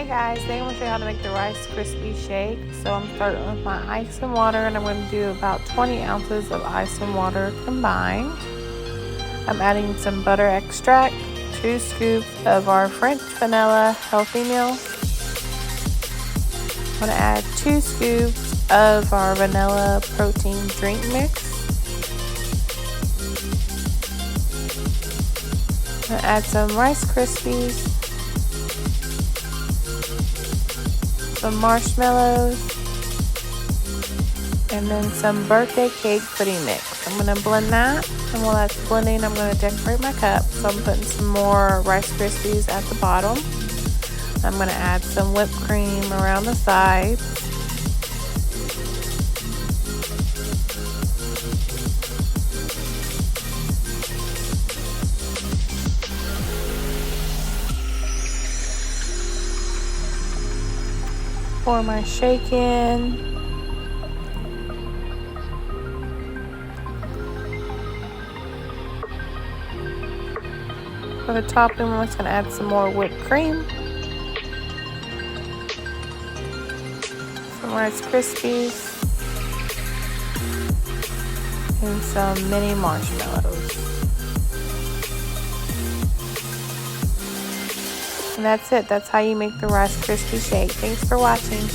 Hey guys, today I'm going to show you how to make the Rice Krispies Shake. So I'm starting with my ice and water, and I'm going to do about 20 ounces of ice and water combined. I'm adding some butter extract, 2 scoops of our French vanilla healthy meal. I'm going to add 2 scoops of our vanilla protein drink mix. I'm going to add some Rice Krispies, some marshmallows, and then some birthday cake pudding mix. I'm going to blend that, and while that's blending, I'm going to decorate my cup. So I'm putting some more Rice Krispies at the bottom. I'm going to add some whipped cream around the sides. Pour my shake in. For the topping, I'm just going to add some more whipped cream, some Rice Krispies, and some mini marshmallows. And that's it. That's how you make the Rice Krispies Shake. Thanks for watching.